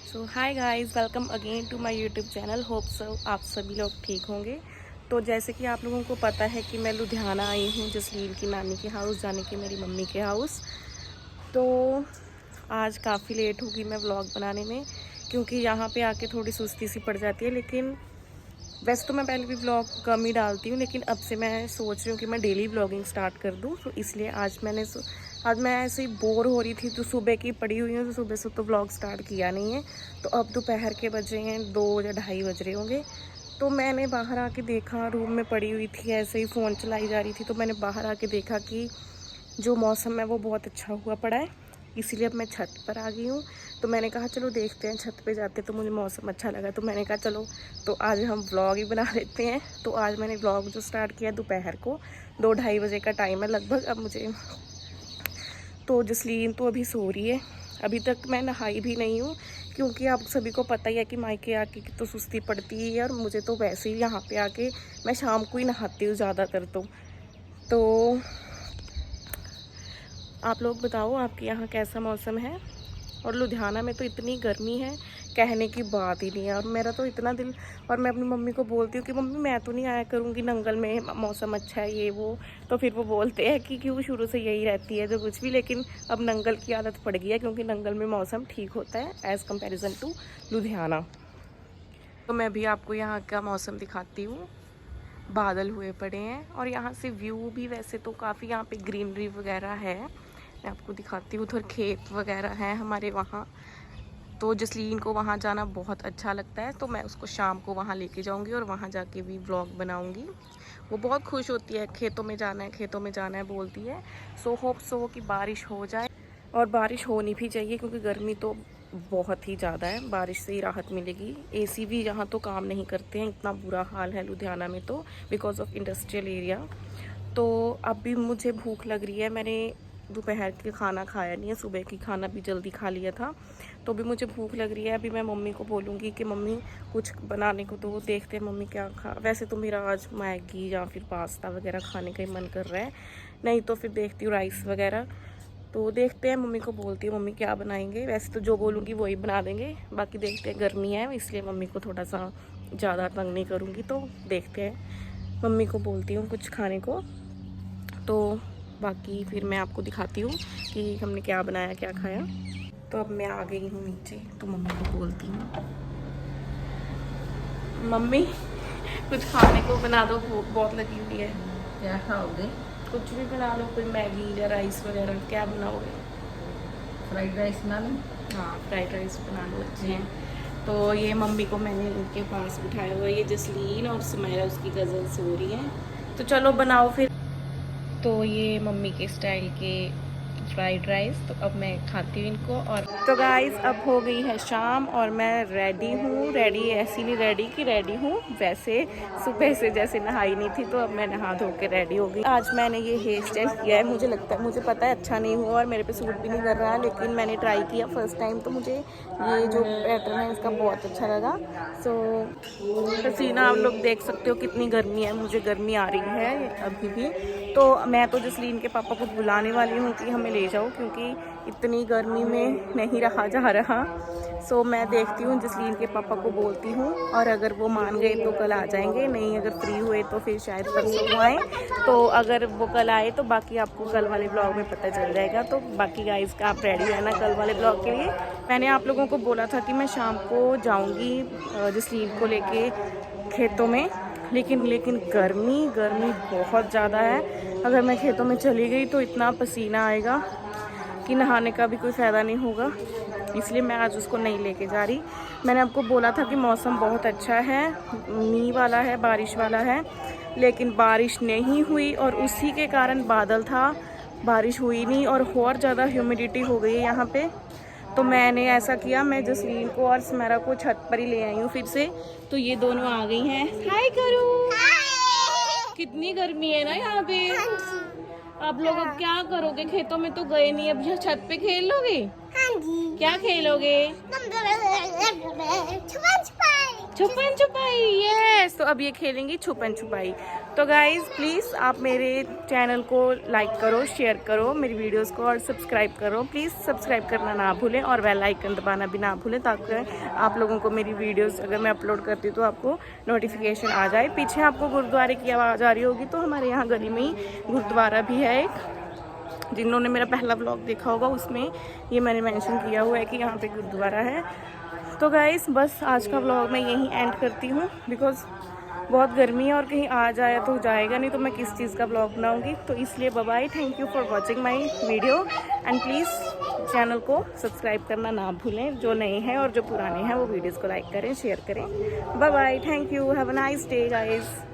So hi guys, welcome again to my YouTube channel. Hope so आप सभी लोग ठीक होंगे। तो जैसे कि आप लोगों को पता है कि मैं लुधियाना आई हूँ जसलीन की नानी के हाउस जाने की, मेरी मम्मी के हाउस। तो आज काफ़ी लेट होगी मैं व्लॉग बनाने में, क्योंकि यहाँ पे आके थोड़ी सुस्ती सी पड़ जाती है। लेकिन वैसे तो मैं पहले भी व्लॉग कम ही डालती हूँ, लेकिन अब से मैं सोच रही हूँ कि मैं डेली व्लॉगिंग स्टार्ट कर दूँ। तो इसलिए आज मैं ऐसे ही बोर हो रही थी, तो सुबह की पड़ी हुई हूँ, तो सुबह से तो व्लॉग स्टार्ट किया नहीं है। तो अब दोपहर के बज रहे हैं 2 या 2:30 बज रहे होंगे। तो मैंने बाहर आके देखा, रूम में पड़ी हुई थी ऐसे ही फ़ोन चलाई जा रही थी, तो मैंने बाहर आके देखा कि जो मौसम है वो बहुत अच्छा हुआ पड़ा है। इसीलिए अब मैं छत पर आ गई हूँ। तो मैंने कहा चलो देखते हैं, छत पे जाते। तो मुझे मौसम अच्छा लगा, तो मैंने कहा चलो तो आज हम व्लॉग ही बना लेते हैं। तो आज मैंने व्लॉग जो स्टार्ट किया दोपहर को, 2-2:30 बजे का टाइम है लगभग। अब मुझे तो जसलीन तो अभी सो रही है, अभी तक मैं नहाई भी नहीं हूँ, क्योंकि आप सभी को पता ही है कि मायके आके तो सुस्ती पड़ती है। और मुझे तो वैसे ही यहाँ पे आके मैं शाम को ही नहाती हूँ ज़्यादातर। तो आप लोग बताओ आपके यहाँ कैसा मौसम है। और लुधियाना में तो इतनी गर्मी है, कहने की बात ही नहीं है। और मेरा तो इतना दिल, और मैं अपनी मम्मी को बोलती हूँ कि मम्मी मैं तो नहीं आया करूँगी नंगल में, मौसम अच्छा है ये वो। तो फिर वो बोलते हैं कि क्यों, शुरू से यही रहती है जो कुछ भी। लेकिन अब नंगल की आदत पड़ गई है, क्योंकि नंगल में मौसम ठीक होता है एज़ कम्पेरिज़न टू लुधियाना। तो मैं भी आपको यहाँ का मौसम दिखाती हूँ। बादल हुए पड़े हैं, और यहाँ से व्यू भी वैसे तो काफ़ी यहाँ पे ग्रीनरी वगैरह है। मैं आपको दिखाती हूँ, उधर खेत वगैरह हैं हमारे वहाँ। तो जसलीन को वहाँ जाना बहुत अच्छा लगता है, तो मैं उसको शाम को वहाँ लेके जाऊँगी और वहाँ जाके भी व्लॉग बनाऊँगी। वो बहुत खुश होती है, खेतों में जाना है, खेतों में जाना है बोलती है। सो होप सो कि बारिश हो जाए, और बारिश होनी भी चाहिए, क्योंकि गर्मी तो बहुत ही ज़्यादा है। बारिश से ही राहत मिलेगी। एसी भी यहाँ तो काम नहीं करते हैं, इतना बुरा हाल है लुधियाना में तो, बिकॉज ऑफ इंडस्ट्रियल एरिया। तो अब भी मुझे भूख लग रही है। मैंने दोपहर के खाना खाया नहीं है, सुबह की खाना भी जल्दी खा लिया था। तो भी मुझे भूख लग रही है। अभी मैं मम्मी को बोलूँगी कि मम्मी कुछ बनाने को, तो देखते हैं मम्मी क्या खा। वैसे तो मेरा आज मैगी या फिर पास्ता वगैरह खाने का ही मन कर रहा है, नहीं तो फिर देखती हूँ राइस वगैरह। तो देखते हैं, मम्मी को बोलती हूँ मम्मी क्या बनाएंगे। वैसे तो जो बोलूँगी वही बना देंगे, बाकी देखते हैं। गर्मी है इसलिए मम्मी को थोड़ा सा ज़्यादा तंग नहीं करूँगी। तो देखते हैं, मम्मी को बोलती हूँ कुछ खाने को। तो बाकी फिर मैं आपको दिखाती हूँ कि हमने क्या बनाया, क्या खाया। तो अब मैं आ गई हूँ नीचे, तो मम्मी को बोलती हूँ मम्मी कुछ खाने को बना दो, भूख बहुत लगी हुई है। क्या खाओगे? कुछ भी बना लो, कोई मैगी या राइस वगैरह, क्या बनाओगे? फ्राइड राइस बना लो। हाँ, फ्राइड राइस बना लो, अच्छे हैं। तो ये मम्मी को मैंने इनके पास बिठाया हुआ है, ये जसलीन और सुमैरा उसकी कज़न सो रही है। तो चलो बनाओ फिर। तो ये मम्मी के स्टाइल के फ्राइड राइस, तो अब मैं खाती हूँ इनको। और तो गाइस अब हो गई है शाम, और मैं रेडी हूँ। रेडी ऐसी नहीं रेडी कि रेडी हूँ, वैसे सुबह से जैसे नहाई नहीं थी, तो अब मैं नहा धो के रेडी हो गई। आज मैंने ये हेयर स्टाइल किया है, मुझे लगता है, मुझे पता है अच्छा नहीं हुआ और मेरे पे सूट भी नहीं कर रहा है, लेकिन मैंने ट्राई किया फर्स्ट टाइम, तो मुझे ये जो पैटर्न है इसका बहुत अच्छा लगा। सो पसीना आप लोग देख सकते हो कितनी गर्मी है, मुझे गर्मी आ रही है अभी भी। तो मैं तो जसलीन के पापा को बुलाने वाली हूँ कि हमें ले जाओ, क्योंकि इतनी गर्मी में नहीं रहा जा रहा। सो मैं देखती हूँ, जसलीन के पापा को बोलती हूँ, और अगर वो मान गए तो कल आ जाएंगे, नहीं अगर फ्री हुए तो फिर शायद परसों को आएँ। तो अगर वो कल आए तो बाकी आपको कल वाले ब्लॉग में पता चल जाएगा। तो बाकी गाइस का आप रेडी रहना कल वाले ब्लॉग के लिए। मैंने आप लोगों को बोला था कि मैं शाम को जाऊँगी जसलीन को लेके खेतों में, लेकिन गर्मी बहुत ज़्यादा है। अगर मैं खेतों में चली गई तो इतना पसीना आएगा कि नहाने का भी कोई फ़ायदा नहीं होगा, इसलिए मैं आज उसको नहीं लेके जा रही। मैंने आपको बोला था कि मौसम बहुत अच्छा है, मींह वाला है, बारिश वाला है, लेकिन बारिश नहीं हुई, और उसी के कारण बादल था, बारिश हुई नहीं, और ज़्यादा ह्यूमिडिटी हो गई है यहाँ पे। तो मैंने ऐसा किया, मैं जसलीन को और स्मैरा को छत पर ही ले आई हूँ फिर से। तो ये दोनों आ गई हैं, हाय करो। कितनी गर्मी है ना यहाँ पे। आप लोग अब क्या करोगे, खेतों में तो गए नहीं, अब छत पे खेल लोगे? क्या खेलोगे? छुपन छुपाई, यस। तो अब ये खेलेंगी छुपन छुपाई। तो गाइज प्लीज़ आप मेरे चैनल को लाइक करो, शेयर करो मेरी वीडियोस को, और सब्सक्राइब करो। प्लीज़ सब्सक्राइब करना ना भूलें और बेल आइकन दबाना भी ना भूलें, ताकि आप लोगों को मेरी वीडियोस अगर मैं अपलोड करती हूँ तो आपको नोटिफिकेशन आ जाए। पीछे आपको गुरुद्वारे की आवाज़ आ रही होगी, तो हमारे यहाँ गली में ही गुरुद्वारा भी है एक। जिन्होंने मेरा पहला व्लॉग देखा होगा उसमें ये मैंने मेंशन किया हुआ है कि यहाँ पे गुरुद्वारा है। तो गाइस बस आज का व्लॉग मैं यहीं एंड करती हूँ, बिकॉज़ बहुत गर्मी है और कहीं आ जाए तो जाएगा नहीं, तो मैं किस चीज़ का व्लॉग बनाऊँगी। तो इसलिए bye bye, thank you for watching my video and please channel को सब्सक्राइब करना ना भूलें, जो नए हैं और जो पुराने हैं वो वीडियोज़ को लाइक करें, शेयर करें। Bye bye, thank you, have a nice day guys.